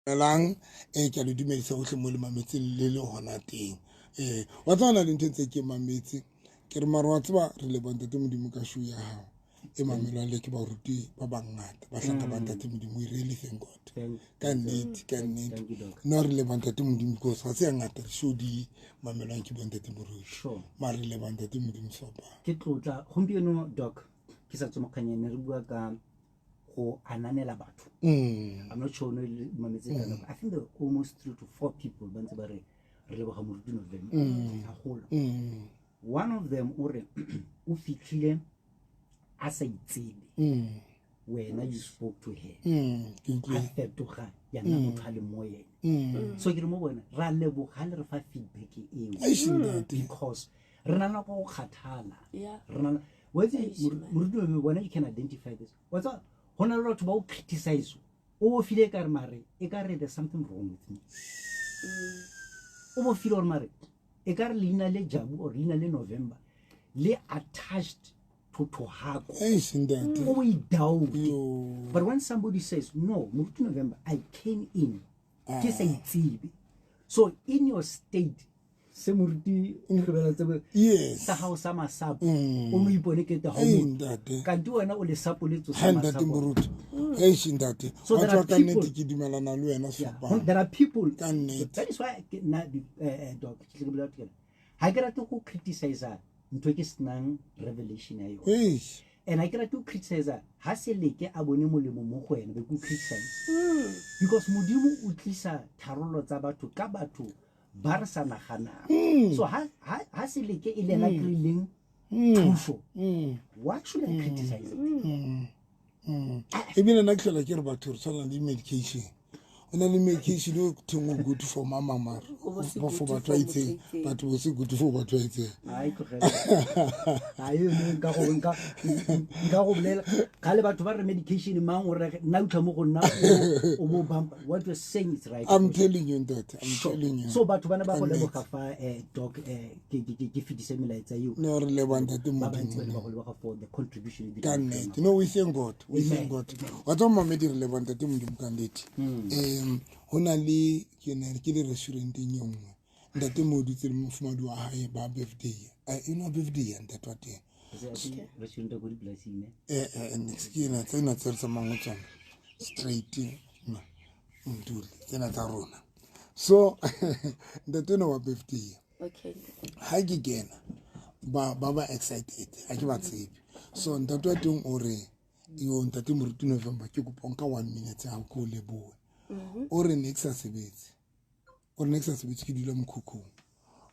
Lang ke le dumedisa gotlhe mo le mametse le gona teng wa tsana le ntse ke mametse ke re maro wa tseba re le bontate modimo ka shu ya hao e mamelwa le ke ba ruti ba bangata ba hlaka ba ntate modimo I really thank God ka nnete no re le bontate modimo go sa se ngata re sho di mamelwa ke bontate moruti mare le bontate modimo sopa ke tlotla gompieno doc ke sa tsomokanya ne re bua ka go ananela batho I'm not sure no mametse kana I think there are almost 3 to 4 people ba ntse ba re leboga moruti November a gola one of them o re o fitlhile a sa itsebe wena you spoke to her a fetoga ya nna motho a le mo yena so ke re mo bona ra leboga le re fa feedback eo because re na go kgathala re na what is moruti November you can identify this what's up hona le batho ba o criticize o file ka re mare e ka re there's something wrong with me o mo file or mare e ka re leina le Jabu or leina le November le attached to hako o I doubt but when somebody says no moruti November I came in ke sa itsebe so in your state se moruti ngrebela tsebe sa hao sa masapo o mo ipone ke te ha mo ka di wena o le sapo le tso sa masapo moruti ndate so there are people ke dumelana le wena sopa there are people that is why na doc ke lebela together ha ke rate go criticize ntwe ke snang revelation ya yo and I get to criticize ha se leke a bone molemo mo go ena be go criticize because modimo o tlisa tharolo tsa batho ka batho ba re sa nagana so ha se leke e lena krilling thuso what should I criticize e bile na tlhola ke re batho re tshwana le medication ona le medication o thungo good for mama mar for batho a itseng batho bo se good for batho a itseng ai tlogela ai nka go bolela ga le batho ba re medication mang o re nna utlha mo go nna o bo bump what you're saying is right I'm telling you that telling you so batho bana ba go leboga fa doc ke fitise melaetsa eo no re lebanta te ba bantse ba go leboga for the contribution no we thank God wa tsoma medi re lebanta te modimo ka ndeti hona le ke le restaurant e nyongwe ntate mo dutse le mofumadi wa hae ba birthday birthday ntate wa teng restaurant go di blessing next year tsena tsa mangotsana straight ndule tsena tsa rona so ntate no wa birthday ha ke kena ba excited ha ke ba tsebe so ntate wa teng o re yo ntate moruti November ke koponka 1 minute ha ko leboe o re nexa sebetse ke dula mokhukhung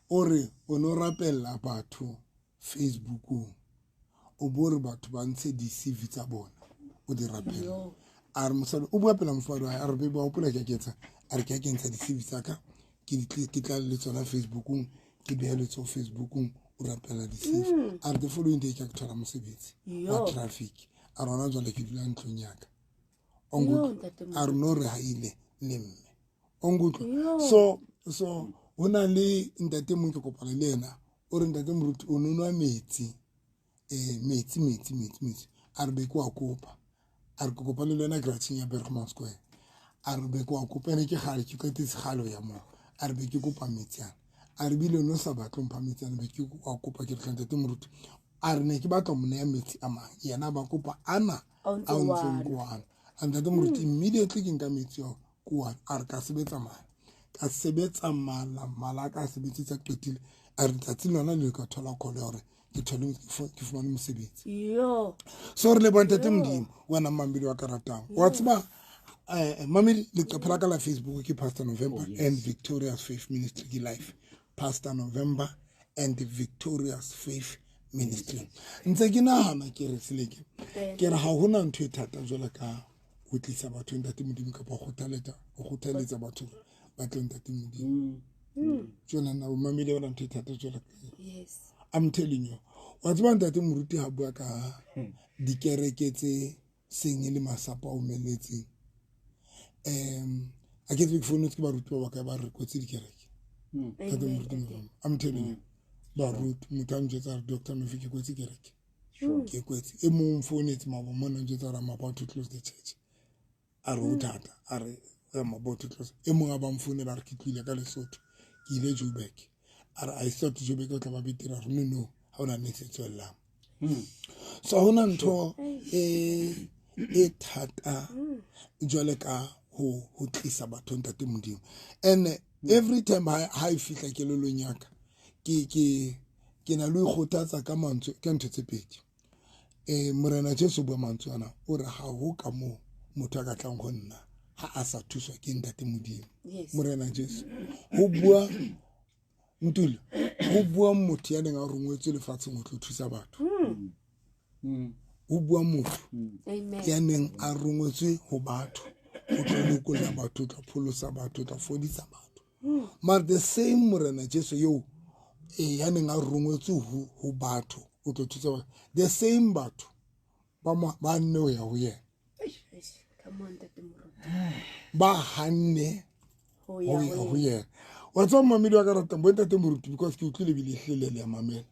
o re o no rapella batho Facebook o bore batho ba ntshe di CV tsa bona o di rapella a re mosadi o bua pela mofado a re ba opola ke ketsa a re ke ntsha di CV tsa ka ke tla le tsona Facebookung ke beele tso Facebookung o rapella di CV a re the following day ke thola mosebetsi wa traffic a rona jwale ke dula ntlong yaka ongo a re no re haile le mme ongo so hona le ntate mo ke kopana le yena o re ntate moruti o nonwa metsi a re be kwa kopa a re kopa le lena gratshing ya Bergman Square a re be kwa kopa ne ke gale ke kwetetse galo ya mo a re be ke kopa metsi a re bile no sa batlo mpha metsi be ke kwa kopa ke ntate moruti a re ne ke batla mo ne metsi a mang yena ba kopa ana a ntse kwa and ntate moruti immediately ke nka metsi yo kwa a re ka sebetsa mala ka sebetsa qetile a re tsatsi lona le ka thola khole hore ke thole ke fumane mosebetsi so re le bontate modimo wena mambili wa karatang wa tseba mamili le qaphela ka la Facebook ke Pastor November and Victorious Faith Ministry ke live Pastor November and the Victorious Faith Ministry ntse ke nahana ke re seleke ke re ha hona ntho e thata jwala ka go tlisa batho ntate modimo ka ba kgothaletsa batho ba tlo ntate modimo jona na mamile wala ntho e thata jwala yes I'm telling you wa tseba ntate moruti ha bua ka dikereke tse seng le masapa o meletse a ke tswe ke ba ruti ba ka ba re kotsi dikereke ntate moruti I'm telling you ba ruti mutanje tsa Dr. Mofiki kotsi kereke ke kwetse e mong phone tse mabo mona nje tsa rama about to close the church a re uthata a re maboto tlosa e mongwe a ba mfounela re ke tlile ka Lesotho ke ile Joburg I thought Joburg o tla ba betera re no ha ona ne se tswellang so hona ntho e thata jwale ka ho tlisa batho ntate modimo and every time I fihla kelelong yaka ke na le ikgothatsa ka mantswe ke ntho tse pedi morena Jesu bua mantswe ana o re ha ho ka mo motho a ka tlang go nna ha a sa thuswa ke ntate modimo morena Jesu ho bua ntule ho bua motho ya neng a rongwetse lefatsheng go tlo thusa batho ho bua motho ya neng a rongwetse ho batho o tlo lokolla batho o tla pholosa batho o tla fodisa batho but the same morena Jesu yo ya neng a rongwetse ho batho o tlo thusa batho the same batho ba nne ho ya ho yena ba hanne ho ya ho yena wa tswa mamedi wa ka rata bo ntate moruti because ke utlwile bile hlelele ya mamela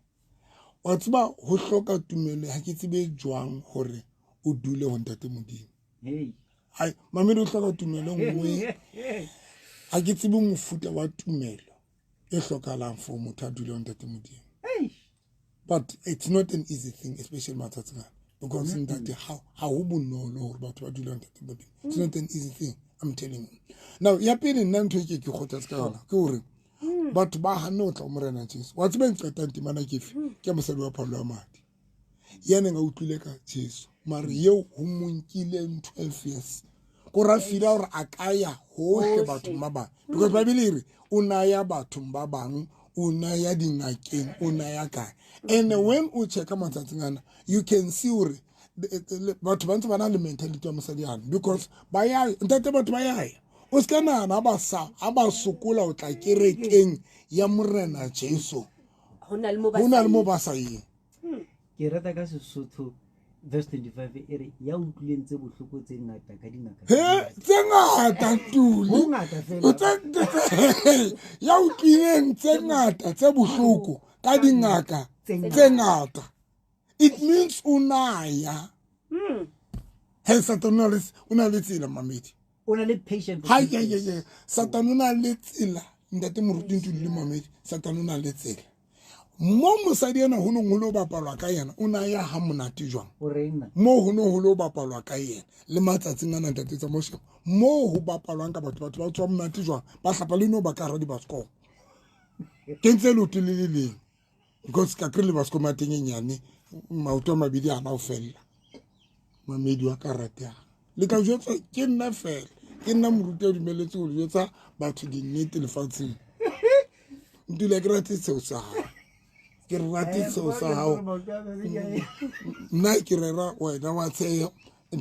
wa tsba ho hloka tumelo ha ke tsebe jwang hore o dule ho ntate modimo hai mamedi o hloka tumelo ngwe ha ke tsebe mofuta wa tumelo e hlokahalang for motho a dule ho ntate modimo but it's not an easy thing especially matsatsing because ntate ha ho bonolo hore batho ba dule ho ntate modimo it's not an easy thing I'm telling you now ya pele nna ntho ke khothatsa ka yona ke hore batho ba hana o tla morena Jesu wa tsebe nqeta ntimana kefe ke mosadi wa Paulo wa madi ya neng a utlwile ka Jesu mare yeo ho monkile 12 years go rafila hore a kaya hohle batho ba bang because Bible ire o naya batho ba bang o naya dingakeng o naya kae and when o checka matsatsing ana you can see hore batho ba ntse ba na le mentality ya mosadi ana because ba ya ntate batho ba ya o ska nana ba sokola o tla kerekeng ya morena Jesu hona le mo ba sa ye ke rata ka Sesotho verse 25 ere ya utlwileng tse bohloko tse ngata ka dingaka tse ngata tuli ya utlwileng tse ngata tse bohloko ka dingaka tse ngata it means unaya he Satan una le tsela mamedi una le patient ha ya Satan una le tsela ntate moruti ntuli le mamedi Satan una le tsela mo mosadi ena ho no ngolo bapalwa ka yena una ya ha monate jwang mo ho no holo bapalwa ka yena le matsatsing ana ntate tsa mosho mo ho bapalwang ka batho ba tswa monate jwang ba hlapa le no ba ka ra di basko ke ntse lo tililileng because ka krile basko mateng nyane maoto mabidi ana o fella mamedi wa karata le ka jotsa ke nna fela ke nna moruti a dumeletse go jotsa batho di nnete lefatsheng ntule ke ratise o sa ke ratise sa hao nna ke rera wena wa tsheya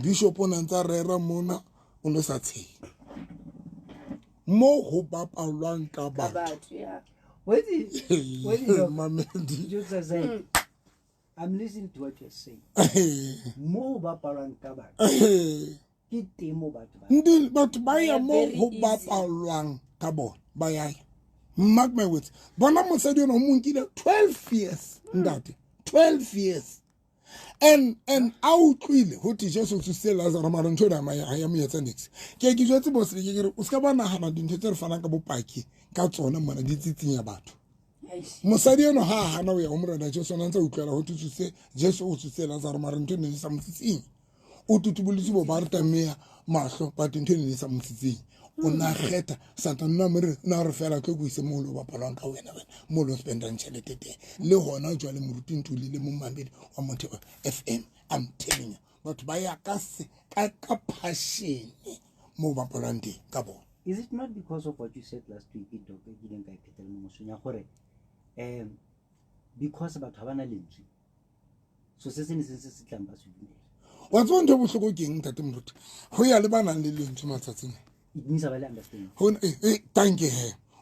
bishop o ntse rera mona o no sa tsheya mo ho bapalwang ka batho what mamedi I'm listening to what you're saying mo bapalwang ka batho ke temo batho ba ya mo ho bapalwang ka bona ba ya mark my words bona mosadi ona mo nkile 12 years ndate 12 years and out tlile ho ti Jesu se Lazarus mara ntho da maya ya mo yetsa nix ke jwetse bo se ke re o ska ba nagana dintho tse re fanang ka bopaki ka tsona mona di tsitsinya batho mosadi eno ha hana o ya umrena Jesu nantsa utlwela ho tutsuse Jesu o tsuse Lazarus mara ntho ne sa motsitsing o tutubulitse bo ba reta meya mahlo ba ntho ne sa motsitsing o na kgetha Satan na mere na re fela ke go ise mo lo bapalwang ka wena mo lo spendang tšhelete teng le gona jwa le moruti ntuli le mo mambedi wa Motheo FM I'm telling you but ba ya ka se ka passion mo bapalwang teng ka bona. Is it not because of what you said last week in Dr. Gideon ka iphetela mo mosonya gore because batho ba na lentswe so se se se tlang ba se dumela wa tsona ntho bohloko ke eng tate moruti ho ya le bana le lentswe matsatsing it means ba le understand ho thank you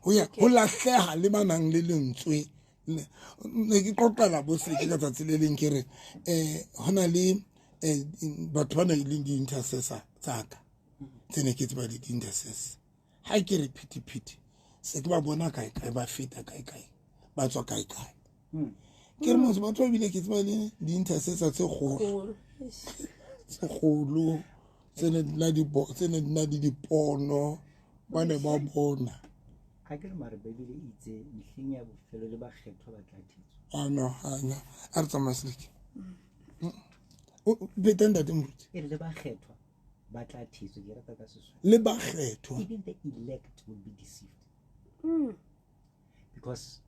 ho ya ho lahleha le banang le lentswe ne ke qoqela bo se ke ka tsatsi le leng ke re hona le batho ba na le di intercessor tsaka tsene ke tseba di intercessors ha ke re phiti se ke ba bona kae ba feta kae ba tswa kae ke re motho ba tswa bile ke tseba le di intercessor tse kgolo tsene la di dipono ba ne ba bona a ke re mare Bibele e itse mehleng ya bofelo le bakgethwa ba tla thetswa ana a re tsamaiseke beta ntate moruti e re le bakgethwa ba tla thetswa ke rata ka Sesotho le bakgethwa even the elect will be deceived because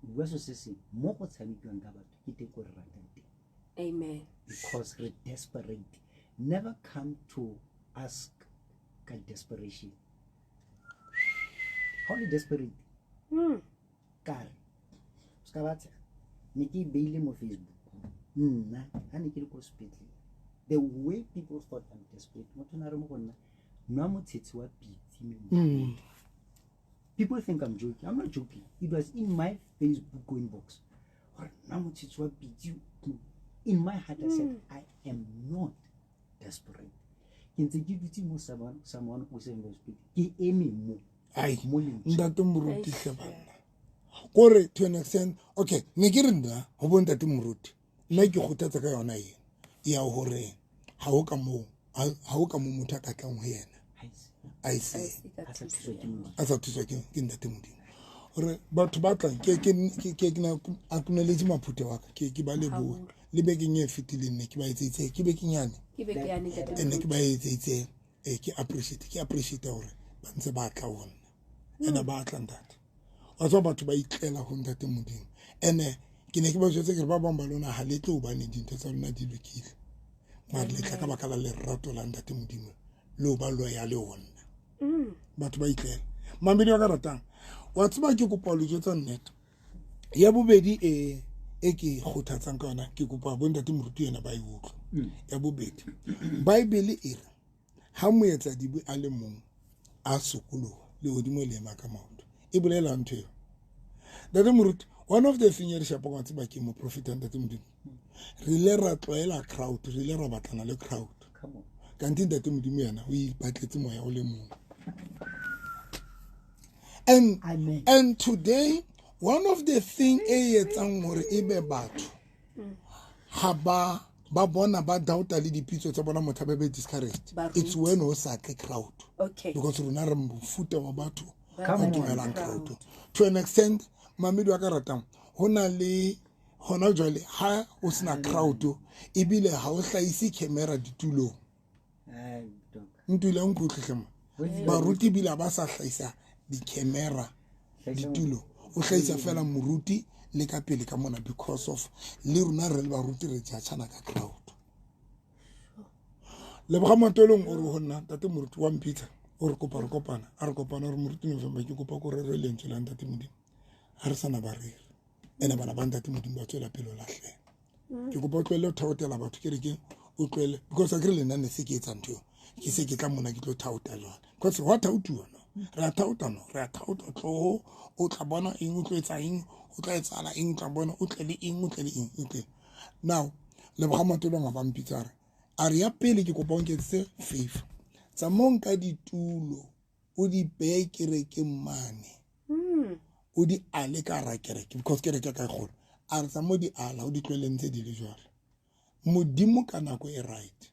bua so se se mo go tshamekiwang ka batho ke teng ko re ratang teng Amen. because we're desperate. Never come to ask God desperation. How are you desperate? Kare. Ska batla. Ne ke beile mo Facebook. Nna ha ne ke le ko sepetlele. The way people thought I'm desperate. Motho na re mo gonna nwa motsetsi wa pitsi. People think I'm joking. I'm not joking. It was in my Facebook inbox. Or nwa motsetsi wa pitsi. In my heart, I said, I am not desperate. Someone who said, ntate moruti hle bana kore to an extent okay ne ke re nna go bo ntate moruti nna ke gotatsa ka yona eng ya hore ha o ka mo motho ka tlang ho yena a sa thuswa ke ntate modimo gore batho ba tlang ke na acknowledge maphute wa ka ke ba leboha le bekeng e fetileng ne ke ba etseitse ke bekenyane ene ke ba etseitse ke appreciate hore ba ntse ba tla wona ena ba tla ntate wa tswa batho ba itlela ho ntate modimo ene ke ne ke ba jwetse ke ba bang ba lona ha le tlo ba ne dintho tsa lona di lokile mara le tla ka baka la lerato la ntate modimo le ba lo ya le wona batho ba itlela mambedi wa ka ratang wa tseba ke kopa le jwetsa nnete ya bobedi e ke khothatsang ka yona ke kopa bo ntate moruti yena ba e utlwa ya bobedi Bible e re ha moetsa dibu a le mong a sokoloha le hodimo le maka maoto e bolela ntho eo ntate moruti one of the thing re shapa kwa tseba ke mo prophet ntate modimo re le ra tloela crowd re le ra batlana le crowd kanti ntate modimo yena o ipatletse moya o le mong and today one of the thing e etsang hore ebe batho ha ba bona ba doubta le dipitso tsa bona motho ba be discouraged it's when o sa ke crowd because rona re mfuta wa batho ba dumelang crowd to an extent mamedi wa ka ratang hona le hona jwale ha o sena crowd e bile ha o hlaisi camera ditulong ntule nkutlehlema ba ruti bila ba sa hlaisa di camera ditulo o hlaisa fela moruti le ka pele ka mona because of le rona re le ba ruti re ja tshana ka crowd le ba matolong o re honna tate moruti wa mpitsa o re kopa re kopana a re kopana re moruti November ke kopa go re lentswe la ntate modimo ha re sana ba re ene bana ba ntate modimo ba tswela pelo lahle ke kopa tlwele thaotela batho ke re ke o tlwele because a ke le nna ne se ke etsa ntho ke se ke tla mona ke tlo thauta jwana because what thautuwa no re a thauta tlo o tla bona eng o tlo etsa eng o tla etsala eng tla bona o tle le eng now le ba matolong a ba mpitsara a re ya pele ke kopa o nketse favor tsa monka ditulo o di bekere ke mane o di ale ka ra kereke because kereke ka gona a re tsa mo di ala o di tlwelentse di le jwalo modimo ka nako e right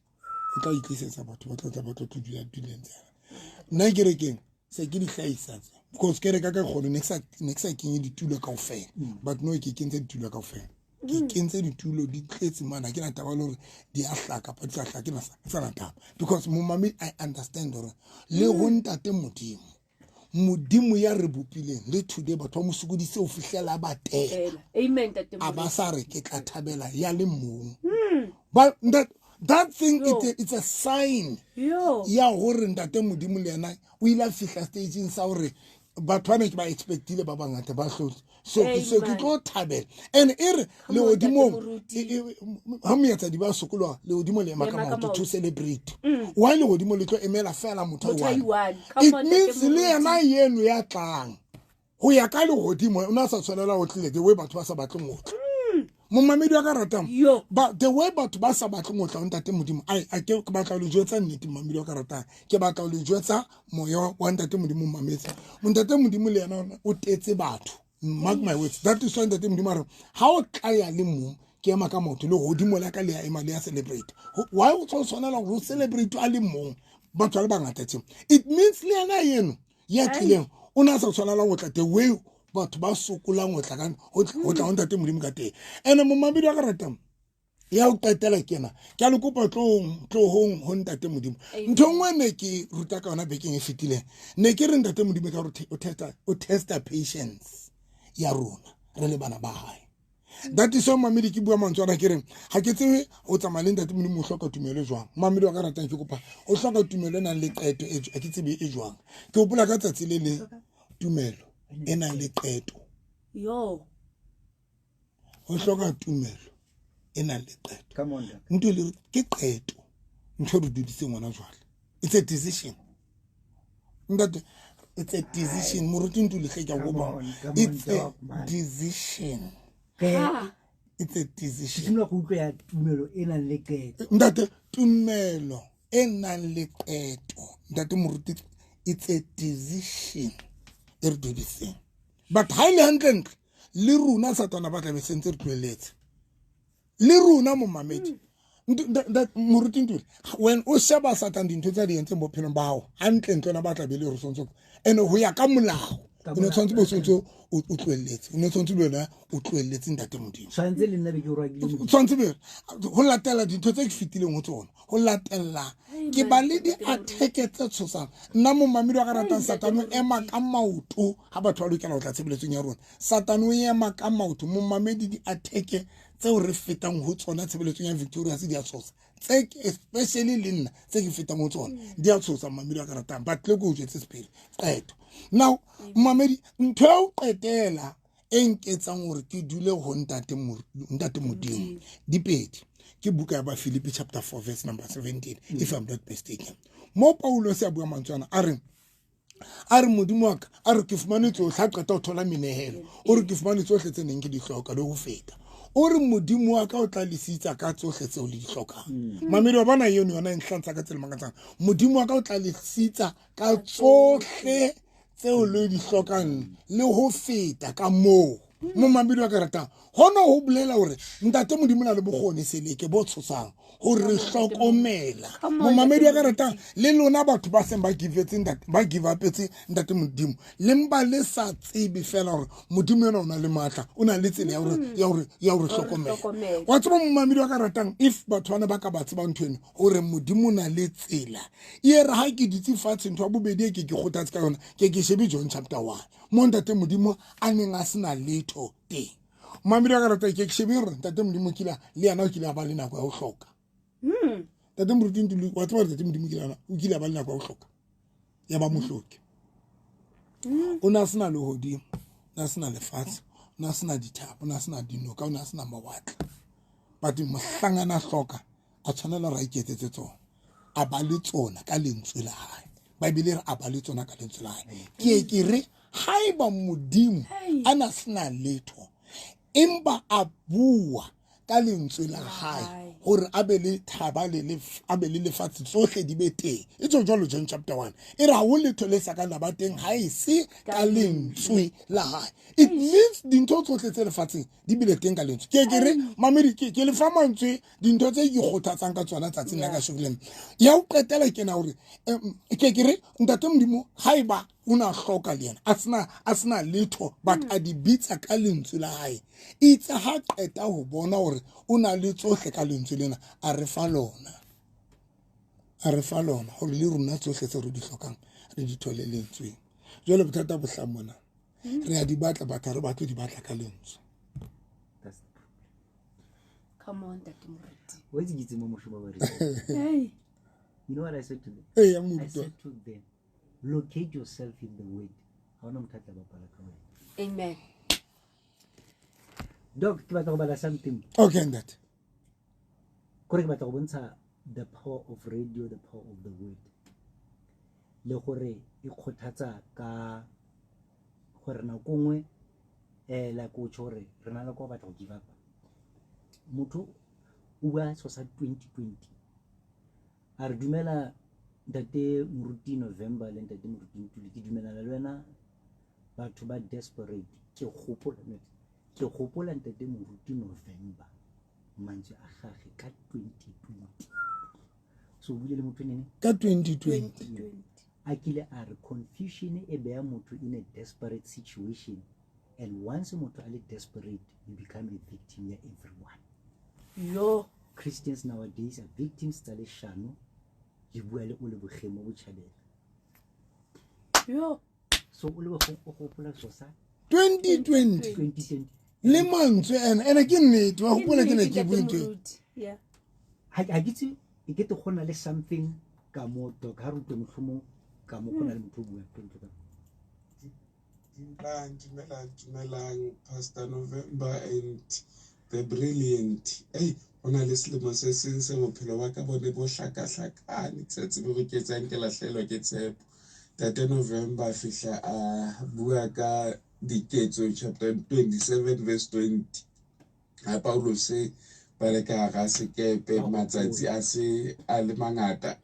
o tla itlisetsa batho ba tla ba tlo dula dulentse nna kerekeng se ke di hlaisa because kereka ka gona ne sa kenye ditulo kaofela but no ke kentse ditulo kaofela ke kentse ditulo di tletse mana ke na taba le hore di a hlaka pa di tla hlaka ke na sa na taba because mo mami I understand hore le go ntate modimo ya re bopileng le today batho ba mosukudise o fihlela ba tela amen tate a ba sa re ke tla thabela ya le mong but that thing it's a sign ya hore ntate modimo le yena o ile fihla stageng sa hore batho ba ne ke ba expectile ba bangata ba hlotse so ke tlo thabela and ere le hodimo ha moetsa di ba sokolwa le hodimo le maka to celebrate why le hodimo le tlo emela fela motho wa it means le yena yeno ya tlang ho ya ka le hodimo o na sa tshwanela o tlile the way batho ba sa batleng go tla momamedi wa ka ratang but the way batho ba sa batleng go tla ntate modimo a ke ba tla le jwetsa nnete momamedi wa ka ratang ke ba tla le jwetsa moyo wa ntate modimo mametsa ntate modimo le yena o tetse batho mark my words that is why ntate modimo re ha o tla ya le mong ke ema ka motho le godimo la ka le ya ema le ya celebrate why o tshwanela go celebrate a le mong batho ba bangata tse it means le yena yeno ya tlileng o na sa tshwanela go tla te way batho ba sokolang go tla kan go tla on tate modimo ka teng ene mo mabedi a ka ratang ya o qetela kena ke a le kopa tlohong ho ntate modimo ntho nngwe ne ke ruta ka ona bekeng e fetileng ne ke re ntate modimo ka o testa patience ya rona re le bana ba hae that is why mamedi ke bua mantswana ke reng ha ke tsebe o tsamaya le ntate modimo o hloka tumelo jwang mamedi wa ka ratang ke kopa o hloka tumelo nang le qeto e ke tsebe e jwang ke hopola ka tsatsi le tumelo e nang le qeto yo o hloka tumelo e nang le qeto come on ntho le ke qeto ntho re duditse ngwana jwale it's a decision ntate it's a decision moruti ntho le ge ka go bona it's a decision it's a decision go utlwa ya tumelo e nang le qeto ntate tumelo e nang le qeto ntate moruti it's a decision e re duditseng but highly hantle le runa satana ba tla be sentse re tloeletse le runa mo mamedi moruti ntule when o sheba satana dintho tsa di entseng bophelong ba hao hantle ntlo na ba tla be le re sontso ene ho ya ka molao o ne tshwantse bo sontso o tloeletse o ne tshwantse le wena o tloeletse ntate modimo tshwantse le nna be ke o rakile tshwantse be ho latela dintho tse ke fitileng ho tsona ho latela ke ba le di-attack tse tshosang nna mo mamedi wa ka ratang satano ema ka maoto ha batho ba lokela ho tla tshebeletsong ya rona satano o ema ka maoto mo mamedi di-attack tseo re fetang ho tsona tshebeletsong ya Victoria se di a tshosa tse especially le nna tse ke fetang ho tsona di a tshosa mamedi wa ka ratang but le go o jetse sepiri qeto now mamedi ntho ya o qetela e nketsang hore ke dule ho ntate modimo dipedi ke buka ya ba Philippi chapter 4 verse number 17 if I'm not mistaken mo Paulo se a bua mantswana a re modimo wa ka a re ke fumane tsohle a qeta ho thola menehelo o re ke fumane tsohle tse neng ke di hloka le ho feta o re modimo wa ka o tla lesitsa ka tsohle tseo le di hlokang mamedi wa bana yone yona e nhlantsha ka tsela makatsang modimo wa ka o tla lesitsa ka tsohle tseo le di hlokang le ho feta ka moo mo mamedi wa ka ratang hona ho bolela hore ntate modimo na le bokgoni seleke bo tshosang hore hlokomela mo mamedi wa ka ratang le lona batho ba seng ba give upetse ntate modimo le mba le sa tsebe fela hore modimo yena o na le matla o na le tsela ya hore hlokomela wa tseba mo mamedi wa ka ratang if batho bana ba ka ba tseba ntho eno hore modimo na le tsela e re ha ke ditse fatshe ntho ya bobedi e ke kgothatse ka yona ke shebe John chapter 1 mo ntate modimo a neng a sena letho teng mamedi wa ka ratang ke shebe hore ntate modimo kila le yana o kila ba le nako ya ho hloka tate moruti ntule wa tseba tate modimo o kile ba le nako ya ho hloka ya ba mohloki o na sena le hodimo na sena lefatshe na sena dithapo na sena dinoka o na sena mawatla but mohlangana hloka a tshwanela ra iketsetse tsona a ba le tsona ka lentswe la hae baebile re a ba le tsona ka lentswe la hae ke re haeba modimo ana sena letho empa a bua ka lentswe la hae hore a be le thaba le lefatshe tsohle di be teng e tswa jwalo John chapter 1 e ra ho letho le sa ka la ba teng ha e se ka lentswe la hae it means dintho tsohle tse lefatsheng di bile teng ka lentswe ke re mamedi ke le fa mantswe dintho tse ke kgothatsang ka tsona tsatsing la ka shogileng ya o qetela ke na hore ke re ntate modimo haeba una hloka le yena a sena letho but a di bitsa ka lentswe la hae itse ha qeta ho bona hore o na le tsohle ka lentswe lena a re fa lona hore le rona tsohle tse re di hlokang re di thole lentsweng jwale bothata bo hlamona re a di batla batho re batho di batla ka lentswe come on that moruti what's it mo moshoba ba re hey you know what I said to them I said to them locate yourself in the word ha ona motho a tla bapala ka wena amen Doc, ke batla go bala something. Okay, that. Kore ke batla go bontsha the power of radio, the power of the word. Le gore e khothatsa ka gore na kongwe la go tshore re na le go batla go give up. Motho o bua so sa 2020. A re dumela ntate moruti November le ntate moruti Ntuli ke dumela le wena batho ba desperate ke gopola ntate moruti November mantswe a gage ka 2020 so bile le motho nene ka 2020 a kile a re confusion e beya motho in a desperate situation, and once motho a le desperate, you become a victim ya everyone. Yo. Christians nowadays are victims tsa leshano, le bua le o le bogemo bo tšhabela. Yo. So o le go gopola so sa 2020 le mantswe ene ke nnete wa gopola ke ne ke buile. Yeah. Ha ditse e ke te gona le something ka mo Doc ha rutwe motlhomo ka mo gona le motho o bua tlo Dumelang, Pastor November and the brilliant. Hey, ona le selemo se seng se bophelo ba ka bone bo hlaka-hlakane tsatsi bo re ke tsang ke lahlelwa ke tshepo. Tate November fihla a bua ka diketso chapter 27 verse 20. Ha Paulus se ba le ka ga sekepe matsatsi a se a le mangata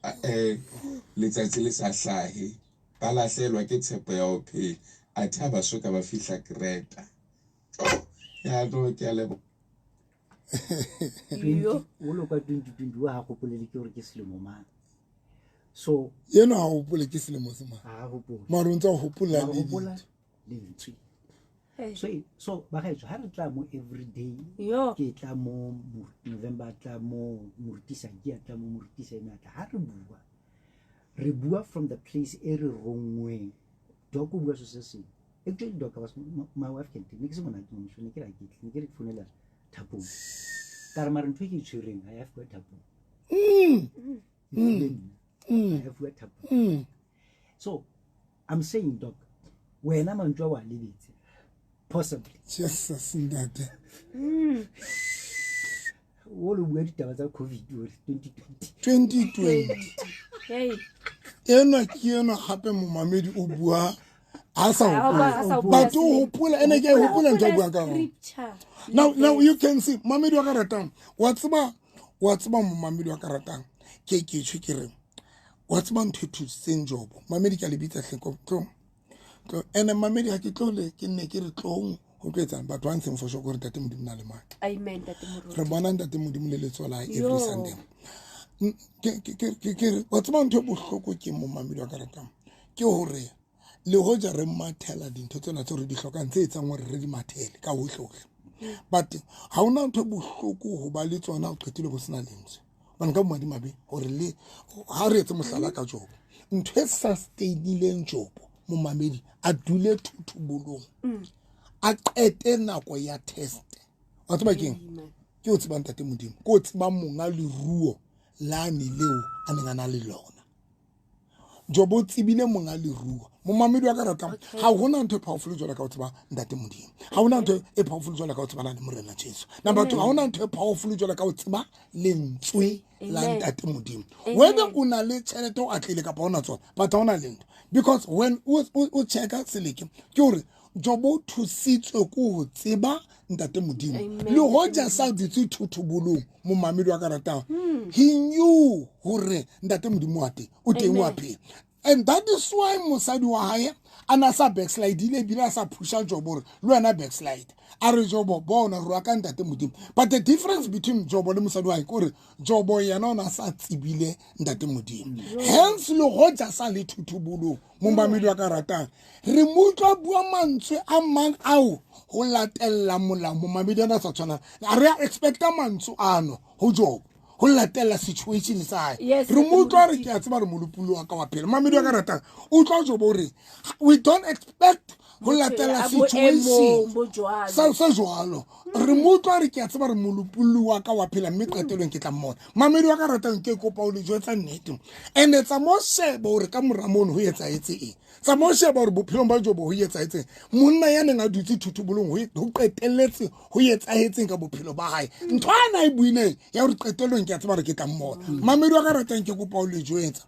letsatsi le sa hlahe ba lahlelwa ke tshepo ya ho phela. Athe ha ba soka ba fihla Kreta. Ya no ke a lebo Yo. o lo ka 2020 ha gopolele ke gore ke selemo mang. So yena ha o pole ke selemo se mang ha gopola mara o ntse o gopola le gopola lentswe. So ba ga ha re tla mo everyday Yo. ke tla mo November tla mo morutisa ke tla mo morutisa ena tla ha re bua from the place e re rongweng. Doc o bua so se seng. Actually Doc was my wife can take nix mona ke mo shone ke ra ke founela Thapong ka re mara ntwe ke tshwereng I have got Thapong. I have got Thapong. So I'm saying Doc wena mantswe wa lebetse possibly Jesus ndate o lo bua ditaba tsa COVID 2020 Hey. ena ke ena gape momamedi o bua a sa but o gopola ene ke gopola ntho bua ka now you can see mamedi wa ka ratang wa tseba momamedi wa ka ratang ke tshwe ke re wa tseba ntho thu senjobo mamedi ka lebitsa hleko to ene mamedi ha ke tlole ke nne ke re tlong go tletsa but one thing for sure gore tate modimo na le matla. Amen tate Moruti. Re bona tate modimo le letsola every Sunday. Ke wa tseba ntho bohloko ke momamedi wa ka ratang ke hore le hoja re mathela dintho tsena tse re di hlokang tse etsang hore re di mathele ka hohlohle but ha ona ntho bohloko ho ba le tsona o qetile go sena lentswe bana ka mmadi mabe hore le ha re etse mohlala ka Job ntho e sustainileng Job momamedi a dule thuthubolong a qete nako ya test wa tseba keng ke o tsebang tate modimo ke o tseba monga le ruo lane leo a neng a na le lona Job o tsebile monga le ruo momamedi wa ka ratang ha hona ntho e powerful jwala ka o tseba ntate modimo ha hona ntho e powerful jwala ka o tseba la le morena Jesu number 2 ha hona ntho e powerful jwala ka o tseba lentswe la ntate modimo whether o na le tšhelete o atlile ka bona tsona but ha hona lento because when o checka seleke ke hore Job o thusitswe ko ho tseba ntate modimo le hoja sa ditse thuthubolong momamedi wa ka ratang he knew hore ntate modimo wa te o teng wa phela. And that is why mosadi wa hae ana sa backslide ile bila sa pusha Job hore le wena backslide are Job bona ro ka ntate modimo but the difference between Job le mosadi wa hae gore Job yena ona sa tsibile ntate modimo hence le hoja sa le thuthubolong momamedi wa ka ratang re mutwa bua mantswe a mang ao ho latella molao momamedi ana sa tshwana re expecta mantswe ano ho Job ho latella situation sa hae re mutwa re ke a tseba re molopolo wa ka wa phela mamedi wa ka ratang o tla Job hore we don't expect ho latella situation sa jwalo re mutwa re ke a tseba re molopolo wa ka wa phela mme qetelong ke tla mmona mamedi wa ka ratang ke kopa o le jwetsa nnete and tsa mo sheba hore ka moramono ho etsa eng tsa mo sheba hore bophelong ba Job ho etsa eng monna ya neng a dutse thuthubolong ho qetelletse ho etsa eng ka bophelo ba hae ntho ana e buileng ya hore qetelong ke a tseba re ke tla mmona mamedi wa ka ratang ke kopa o le jwetsa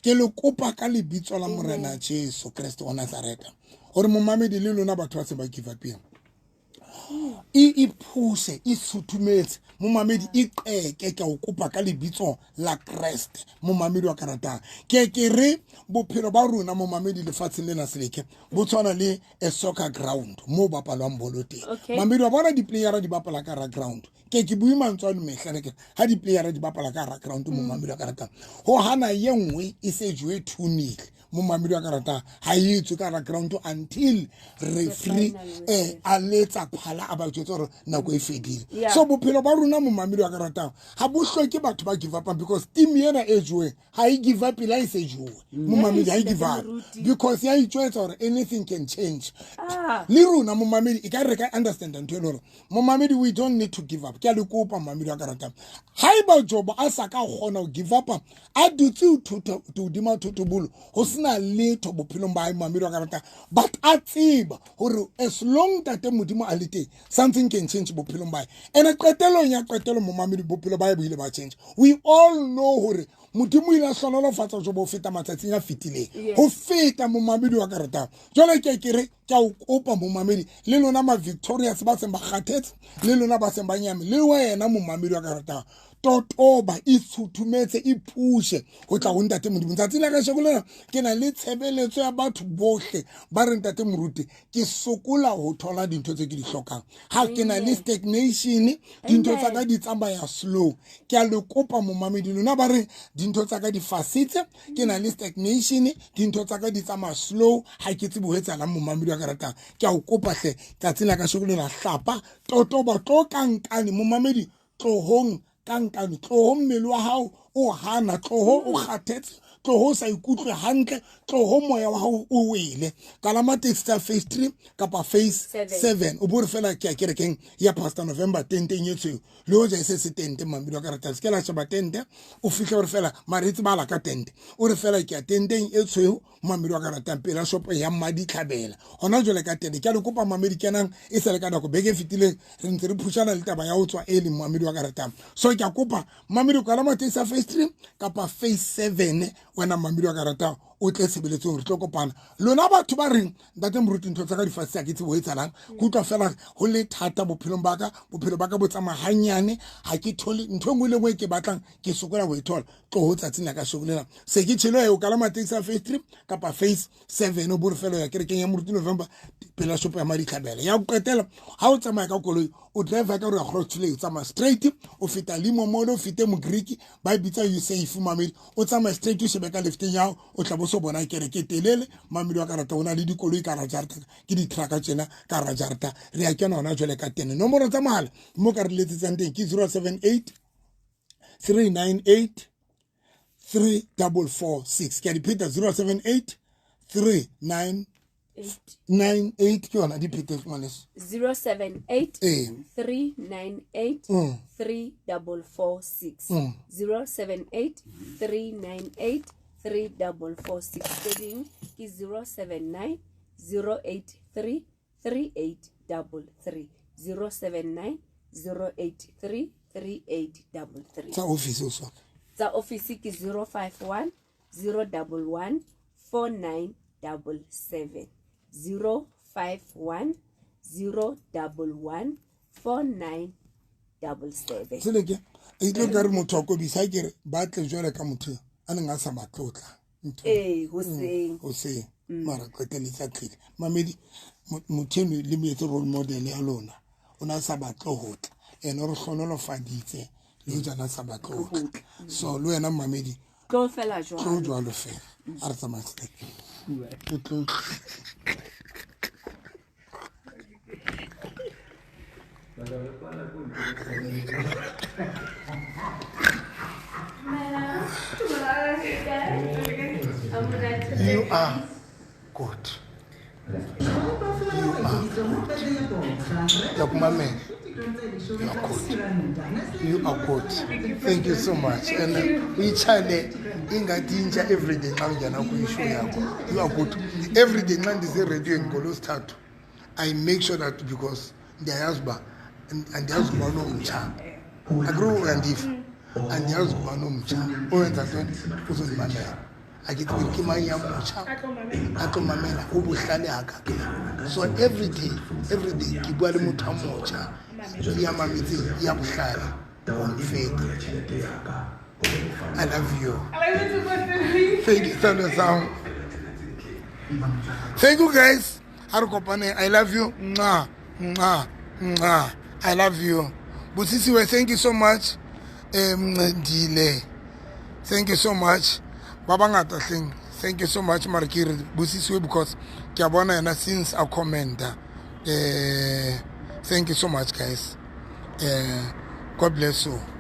ke le kopa ka lebitso la morena Jesu Kriste wa Nazareta hore momamedi le lona batho ba se ba give up e phuse e sutumetse momamedi e qeke ka o kopa ka lebitso la Kriste momamedi wa karatang ke re bophelo ba rona momamedi lefatsheng lena seleke bo tshwana le a soccer ground mo bapalwang bolo teng mamedi wa bona di player di bapala ka ra ground ke bui mantswe mehla ke ha di player di bapala ka ra ground momamedi wa karatang ho hana ye nngwe e se jwe thunile mo mamedi wa karata ha itswe ka ground until referee a letsa phala a ba tshotse gore nako e fedile so bophelo ba rona mo mamedi wa karata ha bo hloke batho ba give up because team yena e jwe ha I give up ila ise jwe mo mamedi ha I give up because ya itshwetsa gore anything can change le rona mo mamedi e ka re ka understand ntwe lore mo mamedi we don't need to give up ke a le kopa mamedi wa karata ha iba jobo a sa ka gona go give up a dutse to dima thotobolo go sena letho bophelong ba mamedi wa karata but a tsiba gore as long that modimo a le teng something can change bophelong ba ene qetelong ya qetelo mo mamedi bophelo ba ile ba change we all know gore modimo ile hlonolofatsa jo bo feta matsatsing a fitileng go feta mo mamedi wa karata jole ke kere ka o kopa mo mamedi le lona ma victorious ba se ba khathetse le lona ba se ba nyame le wena mo mamedi wa karata totoba ithutumetse ipushe go tla go ntate modimo tsatsi la ka shekolela ke na le tshebeletso ya batho bohle ba re ntate moruti ke sokola go thola dintho tse ke di hlokang ha ke na le stagnation dintho tsa ka di tsamaya slow ke a le kopa mo mamedi lona ba re dintho tsa ka di fasitse ke na le stagnation dintho tsa ka di tsamaya slow ha ke tsebo hetsalang mo mamedi wa karata ke a go kopa hle tsatsi la ka shekolela hlapa totoba tlo kankane mo mamedi tlohong kankane tloho mmele wa hao o hana tloho o kgathetse tloho sa ikutlwe hantle tloho moya wa hao o wele kalama text ya phase 3 kapa phase 7 o bore fela ke a kerekeng ya pastor November 10 yetswe le o ja se tente mamedi wa karata se ke la shaba tente o fihle o re fela maretsi ba la ka tente o re fela ke a tenteng etswe mamedi wa karata pela shop ya madi tlhabela hona jole ka tente ke a le kopa mamedi kenang e se le ka nako beke fitile re ntse re pushana le taba ya o tswa ele mamedi wa karata so ke a kopa mamedi kalama text ya phase 3 kapa phase 7 wena mamedi wa karata o tle sebeletse re tlo kopana lona batho ba reng ntate moruti ntho tsa ka di fase ya ke tse bo etsalang go tla fela go le thata bophelo ba ka bo tsamaya hanyane ha ke thole ntho engwe le engwe ke batlang ke sokola go ithola tlo ho tsatsing la ka sokolela se ke tshelo e o kala mateksi a phase 3 kapa phase 7 o bore fela ya kerekeng ya moruti November pela shop ya madi tlhabela ya go qetela ha o tsamaya ka koloi o driver ka re ya grotsile o tsamaya straight o feta limo mono o fete mo Greek ba bitsa you safe mamedi o tsamaya straight o shebeka lefteng yao o tla bo so bona kereke telele mamedi wa karata ona le dikoloi ka rajarta ke di trucka tsena ka rajarta re ya kena ona jole ka 10 nomoro tsa mahala mo ka re letsetsang teng ke 078 398 3446 ke a dipeta 078 398 ke yona dipeta ngwaneso 078 398 3446 078 398 3446 Coding ki 079 083 3833 079 083 3833 tsa office o so tsa office ki 051 011 4977 051 011 4977 seleke e tlo ka re motho a kobisa ke re ba tle jwale ka motho a neng a sa matlotla ho seng mara qeteletsa tlile mamedi motheno le moetse role model ya lona o na sa batlo hotla ene re hlonolofaditse le jana sa batlo hotla so le wena mamedi tlo fela jwalo fela a re tsamaya tlo You are good. You are good. Thank you so much. And we chale ingadinja every day ngangena ku issue yakho. You are good. Every day ngandize radio ngolo start. I make sure that because ndiyayaziba and ndiyaziba nomtsha. Agro and ndiyaziba nomtsha. Owenza ntoni uzondimamela. Akithi ngimanya mutsha. Atomamela ubuhlale akake. So every day ke bua le motho a motjha. Ya mamitsi ya buhlale. On faith. I love you. Thank you, Sandra. Thank you, guys. I love you. Mwah, mwah, mwah. I love you. Busisiwe, thank you so much. Dile. Thank you so much. Baba ngata thing. thank you so much Marikiri busisiwe because ke a bona yena since a commenta thank you so much guys God bless you.